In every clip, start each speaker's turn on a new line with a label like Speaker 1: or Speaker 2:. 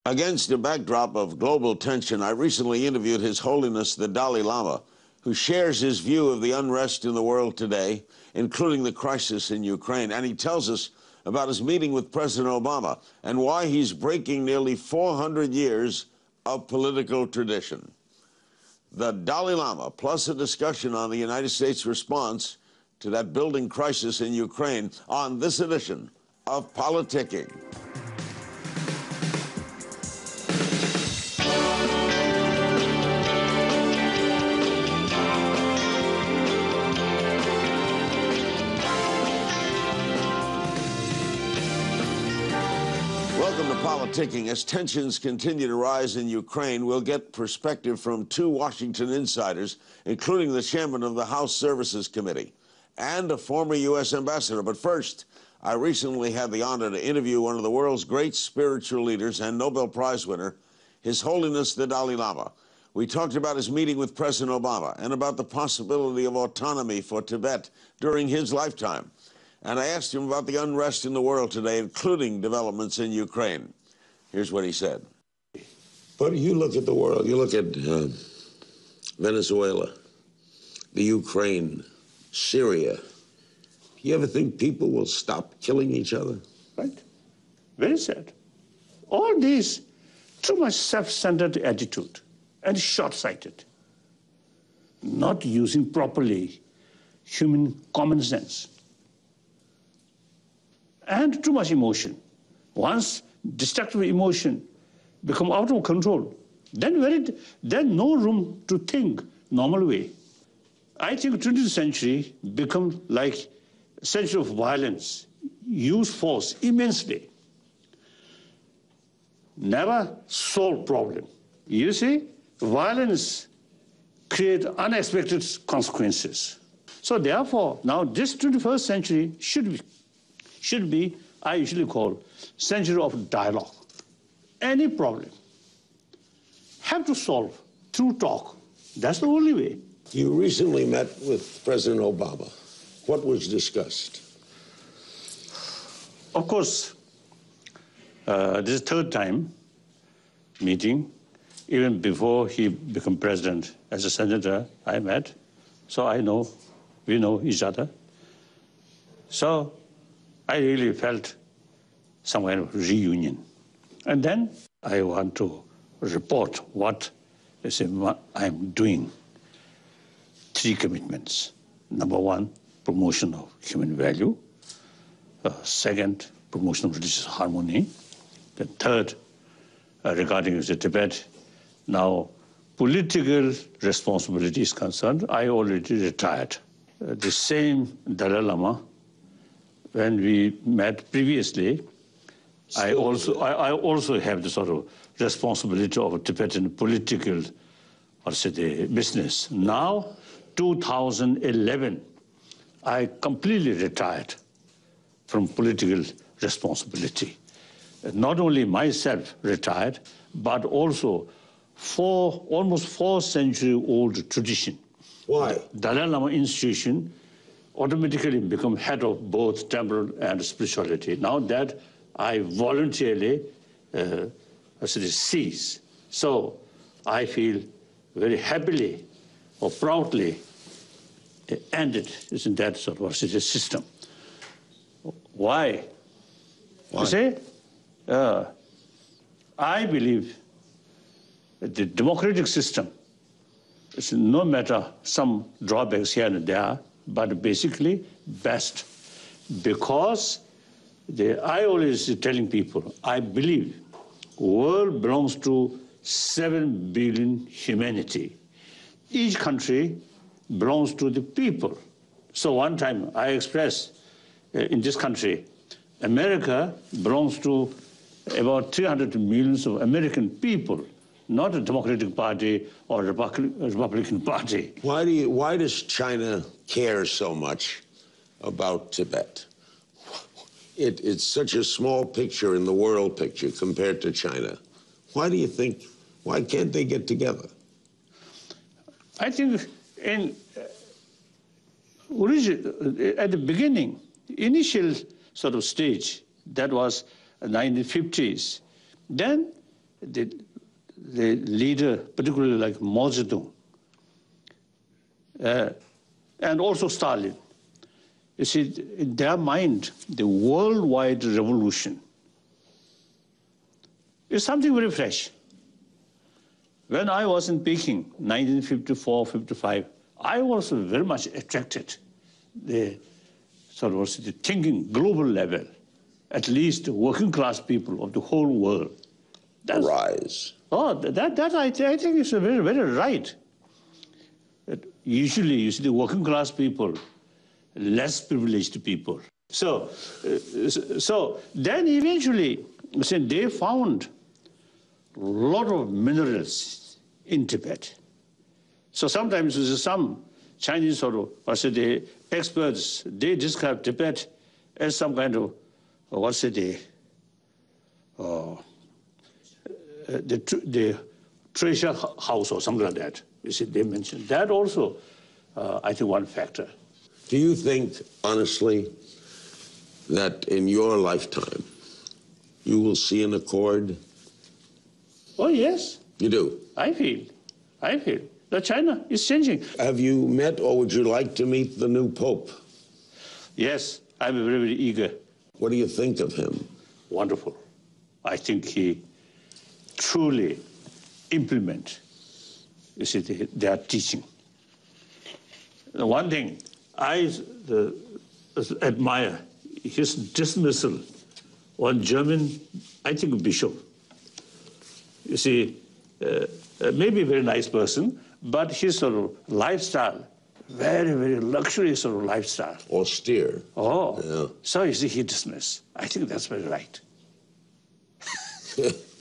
Speaker 1: Against a backdrop of global tension, I recently interviewed His Holiness the Dalai Lama, who shares his view of the unrest in the world today, including the crisis in Ukraine. And he tells us about his meeting with President Obama and why he's breaking nearly 400 years of political tradition. The Dalai Lama, plus a discussion on the United States response to that building crisis in Ukraine on this edition of Politicking. Welcome to Politicking. As tensions continue to rise in Ukraine, we'll get perspective from two Washington insiders, including the chairman of the House Services Committee and a former U.S. ambassador. But first, I recently had the honor to interview one of the world's great spiritual leaders and Nobel Prize winner, His Holiness the Dalai Lama. We talked about his meeting with President Obama and about the possibility of autonomy for Tibet during his lifetime. And I asked him about the unrest in the world today, including developments in Ukraine. Here's what he said. But you look at the world, you look at Venezuela, the Ukraine, Syria. You ever think people will stop killing each other?
Speaker 2: Right. Very sad. All these, too much self-centered attitude and short-sighted. Not using properly human common sense. And too much emotion. Once destructive emotion become out of control, then no room to think normal way. I think 20th century become like a century of violence, use force immensely. Never solve problem. You see, violence create unexpected consequences. So therefore, now this 21st century should be, I usually call, century of dialogue. Any problem have to solve through talk. That's the only way.
Speaker 1: You recently met with President Obama. What was discussed?
Speaker 2: Of course, this is third time meeting. Even before he became president, as a senator, I met. So we know each other. So I really felt some kind of reunion. And then I want to report what I'm doing. 3 commitments. Number 1, promotion of human value. Second, promotion of religious harmony. The third, regarding the Tibet, now political responsibility is concerned. I already retired. The same Dalai Lama, when we met previously, I also have the sort of responsibility of Tibetan political, or say the business. Now, 2011, I completely retired from political responsibility. Not only myself retired, but also almost 4-century-old tradition.
Speaker 1: Why?
Speaker 2: Dalai Lama institution automatically become head of both temporal and spirituality. Now that I voluntarily cease. So I feel very happily or proudly ended in that sort of system. Why? You see, I believe that the democratic system is no matter some drawbacks here and there, but basically best, because I always telling people, I believe world belongs to 7 billion humanity. Each country belongs to the people. So one time I expressed in this country, America belongs to about 300 millions of American people, not a Democratic Party or Republican Party.
Speaker 1: Why does China care so much about Tibet? It's such a small picture in the world picture compared to China. Why do you think, why can't they get together?
Speaker 2: I think at the beginning, initial sort of stage, that was 1950s, then the leader, particularly like Mao Zedong, and also Stalin. You see, in their mind, the worldwide revolution is something very fresh. When I was in Peking, 1954, 55, I was very much attracted the sort of the thinking global level, at least working class people of the whole world.
Speaker 1: That's, rise.
Speaker 2: Oh, that I think is very, very right. Usually, you see the working class people, less privileged people. So then eventually, they found a lot of minerals in Tibet. So sometimes some Chinese sort of, the experts, they describe Tibet as some kind of, the treasure house or something like that. You see, they mentioned that also, I think, one factor.
Speaker 1: Do you think, honestly, that in your lifetime, you will see an accord?
Speaker 2: Oh, yes.
Speaker 1: You do?
Speaker 2: I feel that China is changing.
Speaker 1: Have you met or would you like to meet the new Pope?
Speaker 2: Yes, I'm very, very eager.
Speaker 1: What do you think of him?
Speaker 2: Wonderful. I think he truly implement, you see, their teaching. The one thing I admire his dismissal on German, I think, bishop. You see, maybe a very nice person, but his sort of lifestyle, very, very luxurious sort of lifestyle.
Speaker 1: Austere.
Speaker 2: Oh,
Speaker 1: yeah.
Speaker 2: So you see, he dismissed. I think that's very right.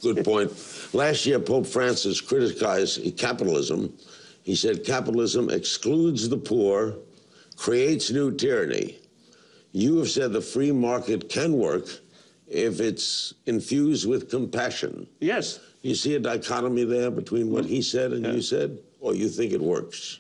Speaker 1: Good point. Last year, Pope Francis criticized capitalism. He said capitalism excludes the poor, creates new tyranny. You have said the free market can work if it's infused with compassion.
Speaker 2: Yes.
Speaker 1: You see a dichotomy there between what he said and you said, or you think it works?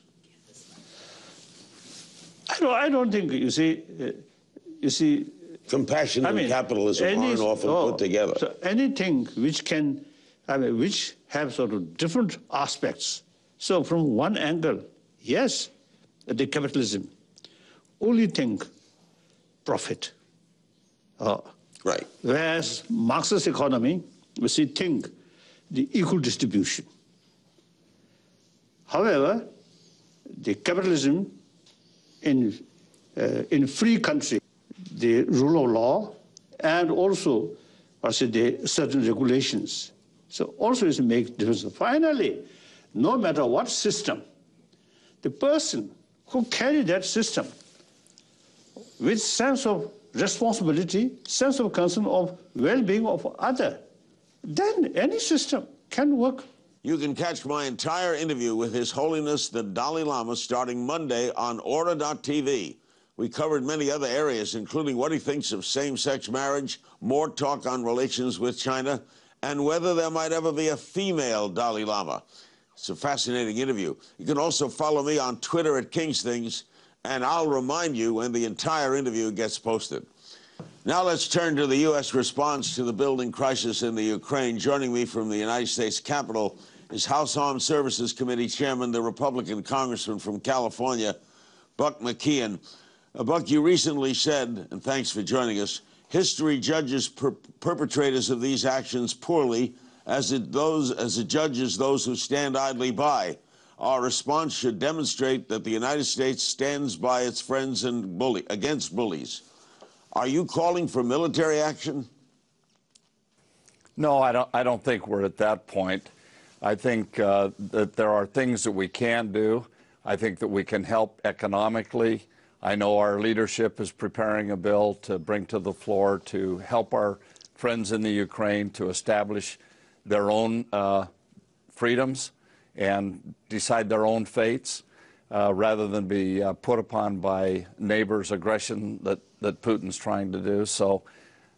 Speaker 2: I don't think, you see,
Speaker 1: compassion and capitalism aren't often put together.
Speaker 2: So anything which can, which have sort of different aspects. So from one angle, yes, the capitalism only think profit.
Speaker 1: Right.
Speaker 2: Whereas Marxist economy, we see think the equal distribution. However, the capitalism in free country, the rule of law, and also, the certain regulations. So also is make difference. Finally, no matter what system, the person who carry that system with sense of responsibility, sense of concern of well-being of other, then any system can work.
Speaker 1: You can catch my entire interview with His Holiness the Dalai Lama starting Monday on Order.tv. We covered many other areas, including what he thinks of same-sex marriage, more talk on relations with China, and whether there might ever be a female Dalai Lama. It's a fascinating interview. You can also follow me on Twitter at Kingstings, and I'll remind you when the entire interview gets posted. Now let's turn to the U.S. response to the building crisis in the Ukraine. Joining me from the United States Capitol is House Armed Services Committee Chairman, the Republican Congressman from California, Buck McKeon. Buck, you recently said, and thanks for joining us, history judges perpetrators of these actions poorly, as it judges those who stand idly by. Our response should demonstrate that the United States stands by its friends and against bullies. Are you calling for military action?
Speaker 3: No, I don't think we're at that point. I think that there are things that we can do. I think that we can help economically. I know our leadership is preparing a bill to bring to the floor to help our friends in the Ukraine to establish their own freedoms and decide their own fates rather than be put upon by neighbors' aggression that Putin's trying to do. So,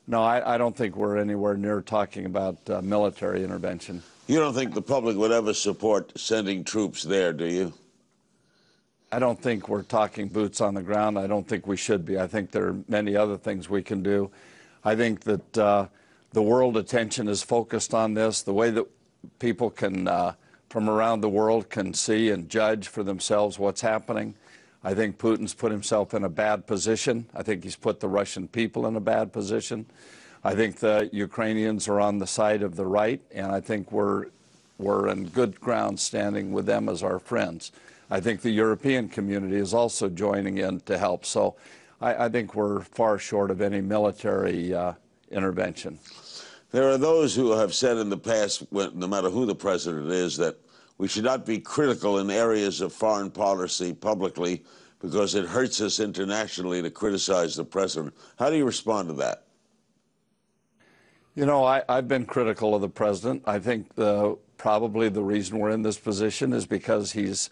Speaker 3: no, I don't think we're anywhere near talking about military intervention.
Speaker 1: You don't think the public would ever support sending troops there, do you?
Speaker 3: I don't think we're talking boots on the ground. I don't think we should be. I think there are many other things we can do. I think that the world attention is focused on this, the way that people can, from around the world can see and judge for themselves what's happening. I think Putin's put himself in a bad position. I think he's put the Russian people in a bad position. I think the Ukrainians are on the side of the right, and I think we're in good ground standing with them as our friends. I think the European community is also joining in to help. So I think we're far short of any military intervention.
Speaker 1: There are those who have said in the past, no matter who the president is, that we should not be critical in areas of foreign policy publicly because it hurts us internationally to criticize the president. How do you respond to that?
Speaker 3: You know, I've been critical of the president. I think probably the reason we're in this position is because he's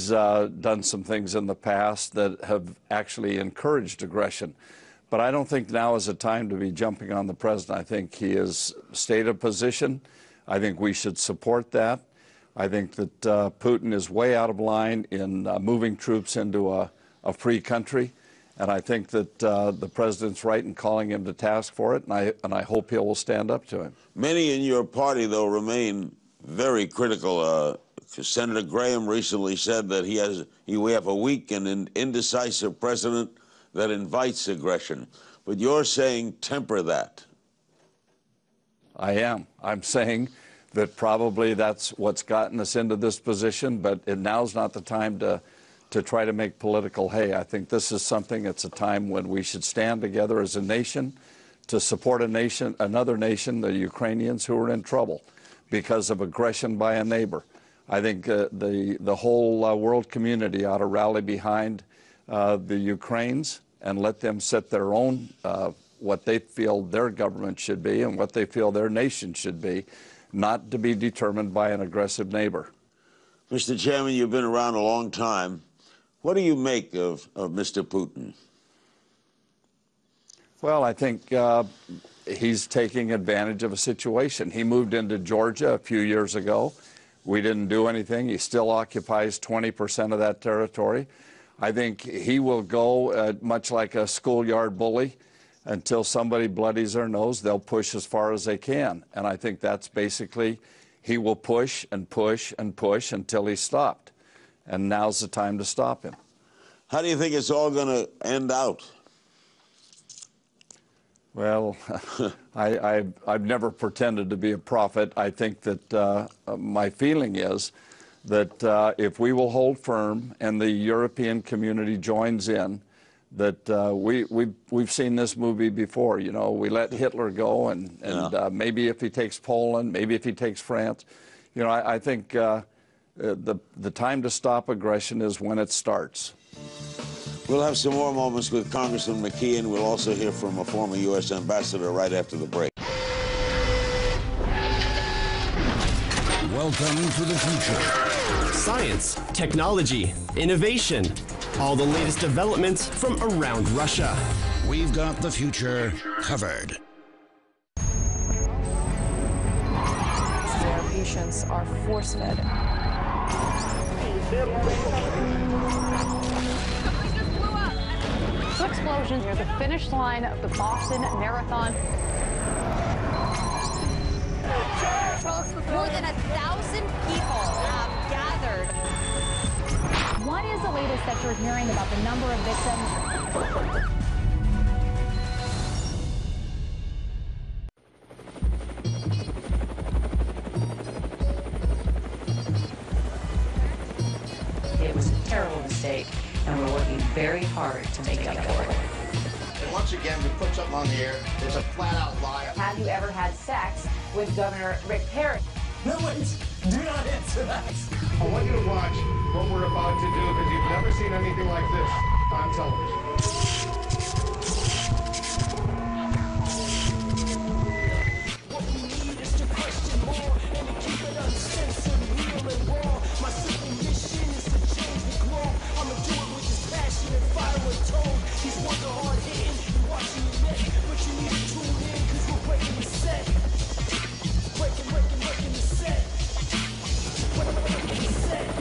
Speaker 3: done some things in the past that have actually encouraged aggression. But I don't think now is a time to be jumping on the president. I think he has stated a position. I think we should support that. I think that Putin is way out of line in moving troops into a free country. And I think that the president's right in calling him to task for it, and I hope he will stand up to him. Many in your party, though, remain very critical. Senator Graham recently said that we have a weak and indecisive president that invites aggression. But you're saying temper that. I am. I'm saying that probably that's what's gotten us into this position, but now's not the time to try to make political hay. I think this is something, it's a time when we should stand together as a nation to support another nation, the Ukrainians, who are in trouble because of aggression by a neighbor. I think the whole world community ought to rally behind the Ukrainians and let them set their own, what they feel their government should be and what they feel their nation should be, not to be determined by an aggressive neighbor. Mr. Chairman, you've been around a long time. What do you make of Mr. Putin? Well, I think he's taking advantage of a situation. He moved into Georgia a few years ago. We didn't do anything. He still occupies 20% of that territory. I think he will go much like a schoolyard bully. Until somebody bloodies their nose, they'll push as far as they can. And I think that's basically, he will push and push and push until he's stopped. And now's the time to stop him. How do you think it's all going to end out? Well, I've never pretended to be a prophet. I think that my feeling is that if we will hold firm and the European community joins in, that we've seen this movie before. You know, we let Hitler go, and maybe if he takes Poland, maybe if he takes France. You know, I think the time to stop aggression is when it starts. We'll have some more moments with Congressman McKeon. We'll also hear from a former U.S. ambassador right after the break.
Speaker 4: Welcome to the future.
Speaker 5: Science, technology, innovation. All the latest developments from around Russia.
Speaker 4: We've got the future covered.
Speaker 6: Their patients are force-fed.
Speaker 7: Two explosions near the finish line of the Boston Marathon.
Speaker 8: More than 1,000 people have gathered.
Speaker 7: What is the latest that you're hearing about the number of victims?
Speaker 9: It was a terrible mistake, and we're working very hard to make up for it.
Speaker 10: And once again, we put something on the air. It's a flat-out lie.
Speaker 11: Have you ever had sex with Governor Rick Perry?
Speaker 12: No, wait. Do not answer that.
Speaker 13: I want you to watch what we're about to do because you've never seen anything like this on television.
Speaker 12: What we need is to question more and to keep it uncensored, real and raw. My simple mission is to change the globe. I'ma do it with this passion and fire with tone. These ones are hard hitting, you're watching your neck, but you need to tune in because we're breaking the set. Breaking the set. Breaking the set.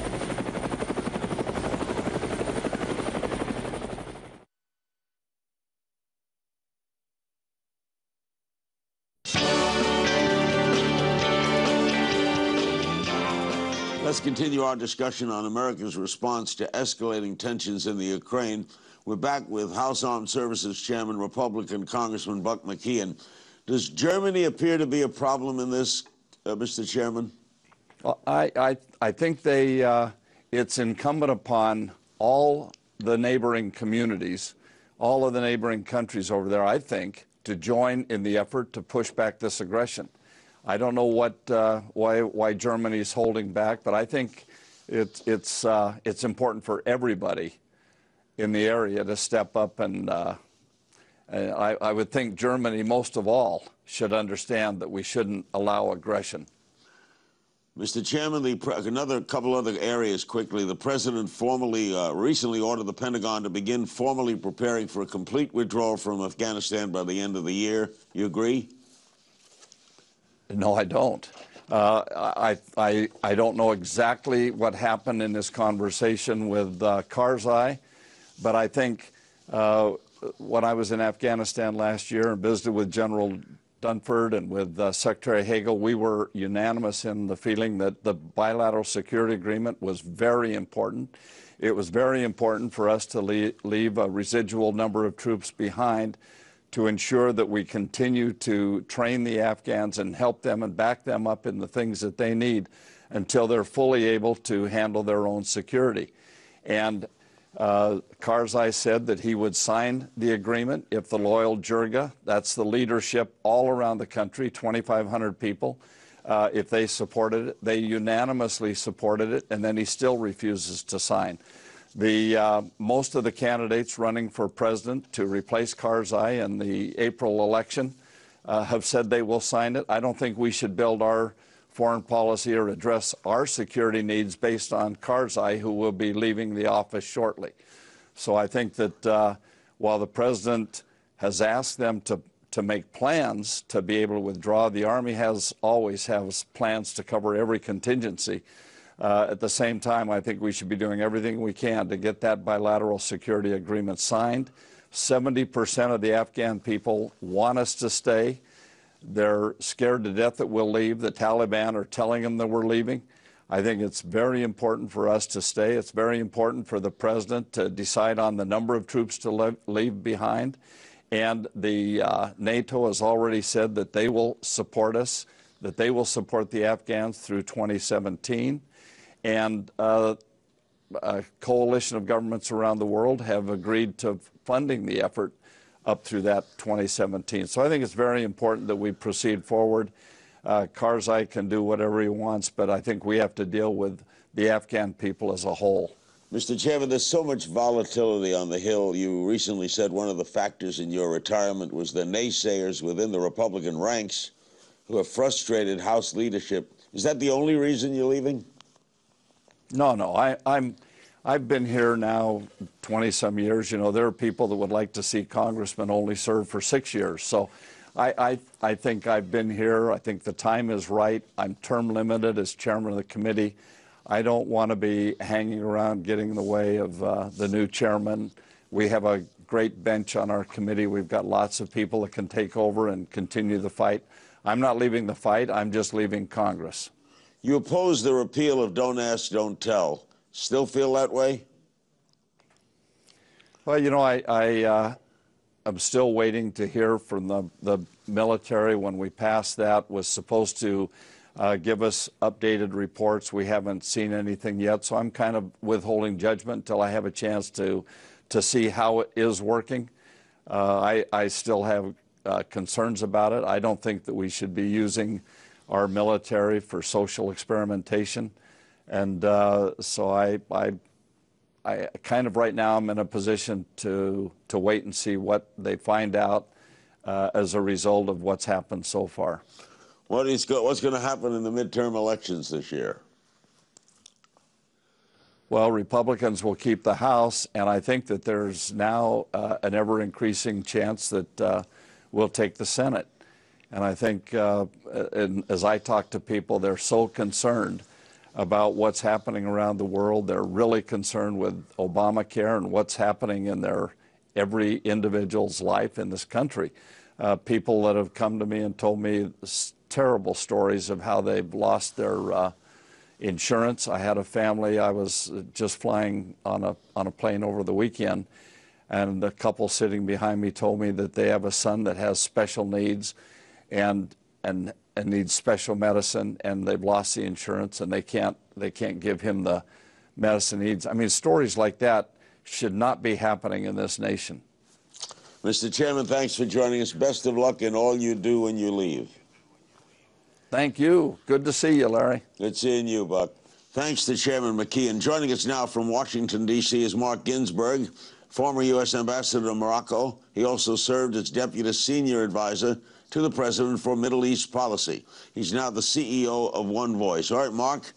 Speaker 1: Let's continue our discussion on America's response to escalating tensions in the Ukraine. We're back with House Armed Services Chairman, Republican Congressman Buck McKeon. Does Germany appear to be a problem in this, Mr. Chairman?
Speaker 3: Well, I think it's incumbent upon all the neighboring communities, all of the neighboring countries over there, I think, to join in the effort to push back this aggression. I don't know why Germany is holding back, but I think it's important for everybody in the area to step up, and I would think Germany, most of all, should understand that we shouldn't allow aggression.
Speaker 1: Mr. Chairman, another couple other areas quickly. The president recently ordered the Pentagon to begin formally preparing for a complete withdrawal from Afghanistan by the end of the year. You agree?
Speaker 3: No, I don't. I don't know exactly what happened in this conversation with Karzai, but I think when I was in Afghanistan last year and visited with General Dunford and with Secretary Hagel, we were unanimous in the feeling that the bilateral security agreement was very important. It was very important for us to leave a residual number of troops behind to ensure that we continue to train the Afghans and help them and back them up in the things that they need until they're fully able to handle their own security. And Karzai said that he would sign the agreement if the loyal Jirga, that's the leadership all around the country, 2,500 people, if they supported it. They unanimously supported it, and then he still refuses to sign. Most of the candidates running for president to replace Karzai in the April election have said they will sign it. I don't think we should build our foreign policy or address our security needs based on Karzai, who will be leaving the office shortly. So I think that while the president has asked them to make plans to be able to withdraw, the Army always has plans to cover every contingency. At the same time, I think we should be doing everything we can to get that bilateral security agreement signed. 70% of the Afghan people want us to stay. They're scared to death that we'll leave. The Taliban are telling them that we're leaving. I think it's very important for us to stay. It's very important for the president to decide on the number of troops to leave behind. And the NATO has already said that they will support us, that they will support the Afghans through 2017. And a coalition of governments around the world have agreed to funding the effort up through that 2017. So I think it's very important that we proceed forward. Karzai can do whatever he wants, but I think we have to deal with the Afghan people as a whole.
Speaker 1: Mr. Chairman, there's so much volatility on the Hill. You recently said one of the factors in your retirement was the naysayers within the Republican ranks who have frustrated House leadership. Is that the only reason you're leaving?
Speaker 3: No. I've been here now 20-some years. You know, there are people that would like to see congressmen only serve for 6 years. So I think I've been here. I think the time is right. I'm term limited as chairman of the committee. I don't want to be hanging around getting in the way of the new chairman. We have a great bench on our committee. We've got lots of people that can take over and continue the fight. I'm not leaving the fight. I'm just leaving Congress.
Speaker 1: You oppose the repeal of Don't Ask, Don't Tell. Still feel that way?
Speaker 3: Well, you know, I'm still waiting to hear from the military. When we passed that, was supposed to give us updated reports. We haven't seen anything yet, so I'm kind of withholding judgment until I have a chance to see how it is working. I still have concerns about it. I don't think that we should be using our military for social experimentation. And so I kind of right now I'm in a position to wait and see what they find out as a result of what's happened so far.
Speaker 1: What's going to happen in the midterm elections this year?
Speaker 3: Well, Republicans will keep the House, and I think that there's now an ever-increasing chance that we'll take the Senate. And I think as I talk to people, they're so concerned about what's happening around the world. They're really concerned with Obamacare and what's happening in every individual's life in this country. People that have come to me and told me terrible stories of how they've lost their insurance. I had a family. I was just flying on a plane over the weekend, and the couple sitting behind me told me that they have a son that has special needs and needs special medicine, and they've lost the insurance, and they can't give him the medicine he needs. I mean, stories like that should not be happening in this nation.
Speaker 1: Mr. Chairman, thanks for joining us. Best of luck in all you do when you leave.
Speaker 3: Thank you. Good to see you, Larry.
Speaker 1: Good seeing you, Buck. Thanks to Chairman McKeon. Joining us now from Washington, D.C. is Mark Ginsburg, former U.S. Ambassador to Morocco. He also served as Deputy Senior Advisor to the President for Middle East Policy. He's now the CEO of One Voice. All right, Mark,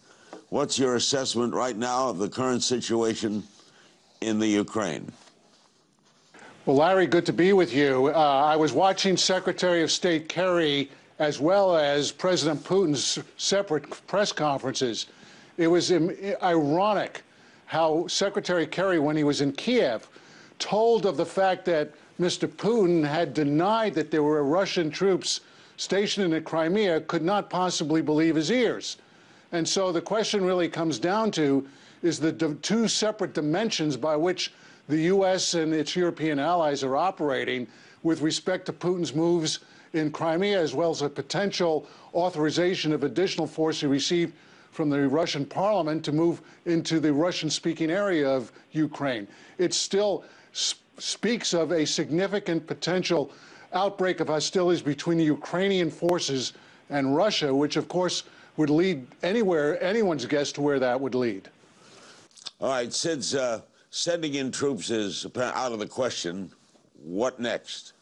Speaker 1: what's your assessment right now of the current situation in the Ukraine?
Speaker 13: Well, Larry, good to be with you. I was watching Secretary of State Kerry as well as President Putin's separate press conferences. It was ironic how Secretary Kerry, when he was in Kiev, told of the fact that Mr. Putin had denied that there were Russian troops stationed in the Crimea, could not possibly believe his ears. And so the question really comes down to is the two separate dimensions by which the U.S. and its European allies are operating with respect to Putin's moves in Crimea, as well as a potential authorization of additional force he received from the Russian parliament to move into the Russian-speaking area of Ukraine. It still speaks of a significant potential outbreak of hostilities between the Ukrainian forces and Russia, which, of course, would lead anyone's guess to where that would lead.
Speaker 1: All right, since sending in troops is out of the question, what next?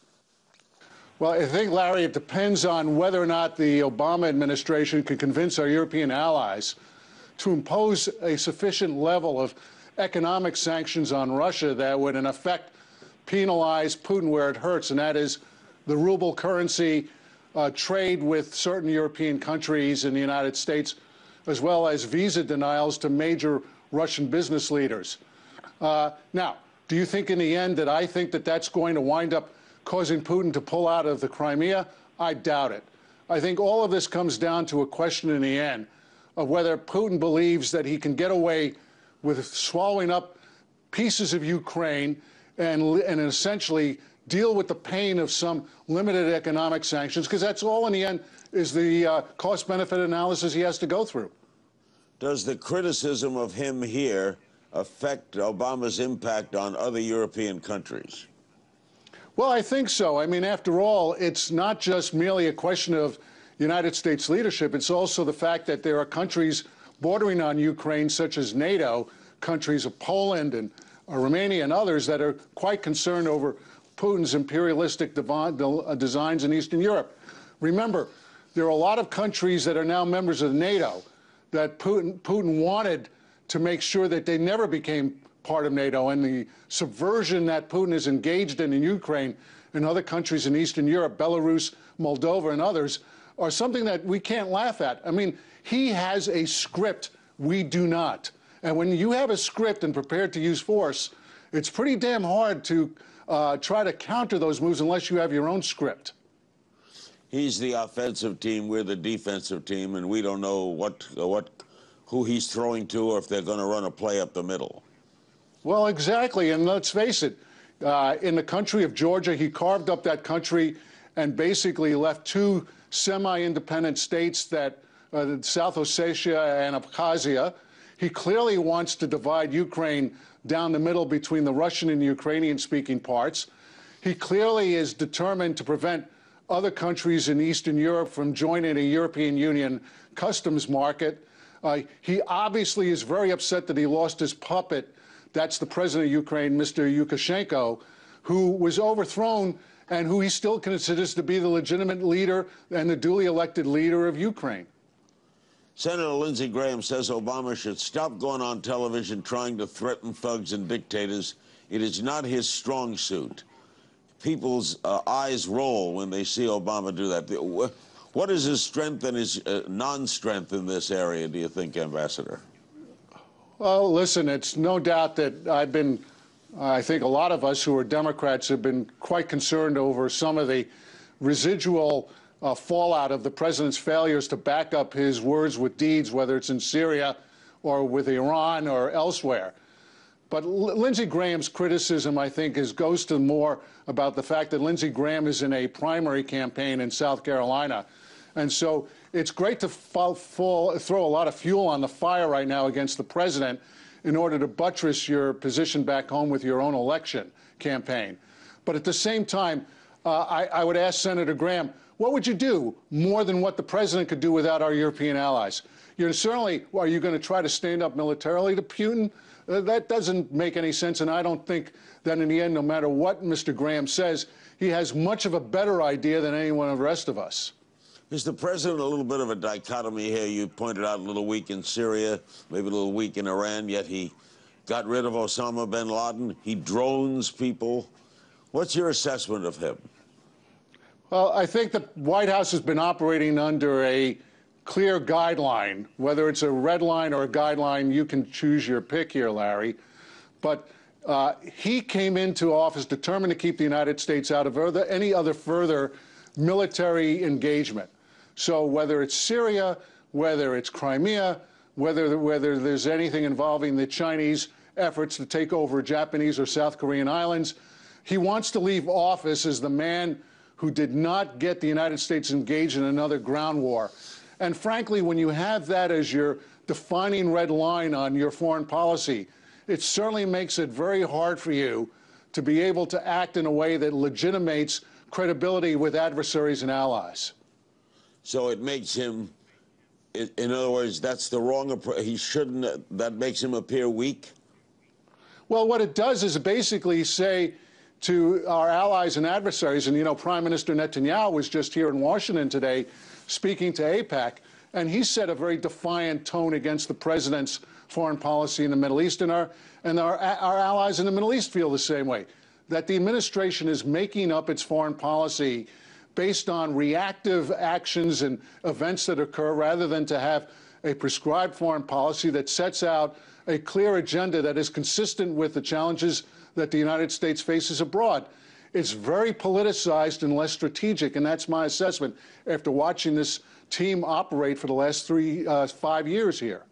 Speaker 13: Well, I think, Larry, it depends on whether or not the Obama administration can convince our European allies to impose a sufficient level of economic sanctions on Russia that would, in effect, penalize Putin where it hurts, and that is the ruble currency, trade with certain European countries and the United States, as well as visa denials to major Russian business leaders. Now, do you think in the end that I think that that's going to wind up causing Putin to pull out of the Crimea? I doubt it. I think all of this comes down to a question in the end of whether Putin believes that he can get away with swallowing up pieces of Ukraine and essentially deal with the pain of some limited economic sanctions, because that's all in the end is the cost-benefit analysis he has to go through.
Speaker 1: Does the criticism of him here affect Obama's impact on other European countries?
Speaker 13: Well, I think so. I mean, after all, it's not just merely a question of United States leadership. It's also the fact that there are countries bordering on Ukraine, such as NATO, countries of Poland and Romania and others that are quite concerned over Putin's imperialistic designs in Eastern Europe. Remember, there are a lot of countries that are now members of NATO that Putin wanted to make sure that they never became part of NATO, and the subversion that Putin is engaged in Ukraine and other countries in Eastern Europe, Belarus, Moldova, and others, are something that we can't laugh at. I mean, he has a script, we do not. And when you have a script and prepared to use force, it's pretty damn hard to try to counter those moves unless you have your own script.
Speaker 1: He's the offensive team, we're the defensive team, and we don't know who he's throwing to or if they're going to run a play up the middle.
Speaker 13: Well, exactly, and let's face it, in the country of Georgia, he carved up that country and basically left two semi-independent states, that South Ossetia and Abkhazia. He clearly wants to divide Ukraine down the middle between the Russian and Ukrainian-speaking parts. He clearly is determined to prevent other countries in Eastern Europe from joining a European Union customs market. He obviously is very upset that he lost his puppet. That's the president of Ukraine, Mr. Lukashenko, who was overthrown and who he still considers to be the legitimate leader and the duly elected leader of Ukraine.
Speaker 1: Senator Lindsey Graham says Obama should stop going on television trying to threaten thugs and dictators. It is not his strong suit. People's eyes roll when they see Obama do that. What is his strength and his non-strength in this area, do you think, Ambassador?
Speaker 13: Well, listen, it's no doubt that I think a lot of us who are Democrats have been quite concerned over some of the residual fallout of the president's failures to back up his words with deeds, whether it's in Syria or with Iran or elsewhere. But Lindsey Graham's criticism, I think, goes to more about the fact that Lindsey Graham is in a primary campaign in South Carolina. And so it's great to throw a lot of fuel on the fire right now against the president in order to buttress your position back home with your own election campaign. But at the same time, I would ask Senator Graham, what would you do more than what the president could do without our European allies? Are you going to try to stand up militarily to Putin? That doesn't make any sense, and I don't think that in the end, no matter what Mr. Graham says, he has much of a better idea than any one of the rest of us.
Speaker 1: Is the president a little bit of a dichotomy here? You pointed out a little weak in Syria, maybe a little weak in Iran, yet he got rid of Osama bin Laden. He drones people. What's your assessment of him?
Speaker 13: Well, I think the White House has been operating under a clear guideline. Whether it's a red line or a guideline, you can choose your pick here, Larry. But he came into office determined to keep the United States out of any other further military engagement. So whether it's Syria, whether it's Crimea, whether there's anything involving the Chinese efforts to take over Japanese or South Korean islands, he wants to leave office as the man who did not get the United States engaged in another ground war. And frankly, when you have that as your defining red line on your foreign policy, it certainly makes it very hard for you to be able to act in a way that legitimates credibility with adversaries and allies.
Speaker 1: So it makes him, in other words, that's the wrong approach. He shouldn't, that makes him appear weak?
Speaker 13: Well, what it does is basically say to our allies and adversaries, and, you know, Prime Minister Netanyahu was just here in Washington today speaking to AIPAC, and he set a very defiant tone against the president's foreign policy in the Middle East, and our allies in the Middle East feel the same way, that the administration is making up its foreign policy based on reactive actions and events that occur rather than to have a prescribed foreign policy that sets out a clear agenda that is consistent with the challenges that the United States faces abroad. It's very politicized and less strategic, and that's my assessment after watching this team operate for the last 5 years here.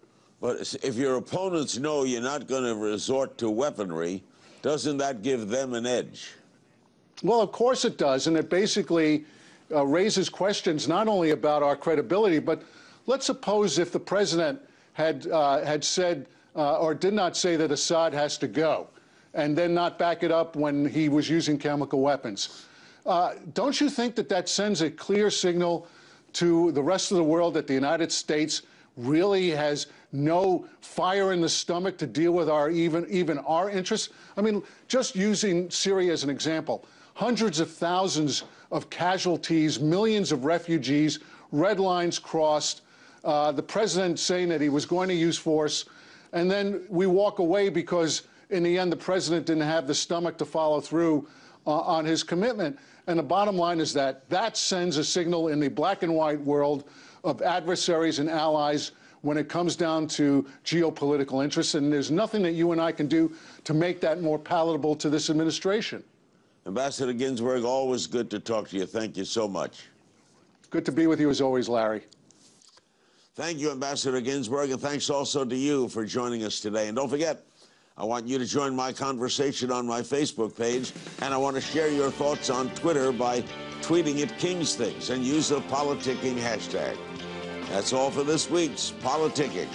Speaker 1: But if your opponents know you're not going to resort to weaponry, doesn't that give them an edge?
Speaker 13: Well, of course it does, and it basically raises questions not only about our credibility, but let's suppose if the president had said or did not say that Assad has to go, and then not back it up when he was using chemical weapons. Don't you think that that sends a clear signal to the rest of the world that the United States really has no fire in the stomach to deal with our even our interests? I mean, just using Syria as an example, hundreds of thousands of casualties, millions of refugees, red lines crossed, the president saying that he was going to use force, and then we walk away because in the end the president didn't have the stomach to follow through on his commitment. And the bottom line is that that sends a signal in the black and white world of adversaries and allies when it comes down to geopolitical interests, and there's nothing that you and I can do to make that more palatable to this administration.
Speaker 1: Ambassador Ginsburg, always good to talk to you. Thank you so much.
Speaker 13: Good to be with you as always, Larry.
Speaker 1: Thank you, Ambassador Ginsburg, and thanks also to you for joining us today. And don't forget, I want you to join my conversation on my Facebook page, and I want to share your thoughts on Twitter by tweeting at King's Things and use the Politicking hashtag. That's all for this week's Politicking.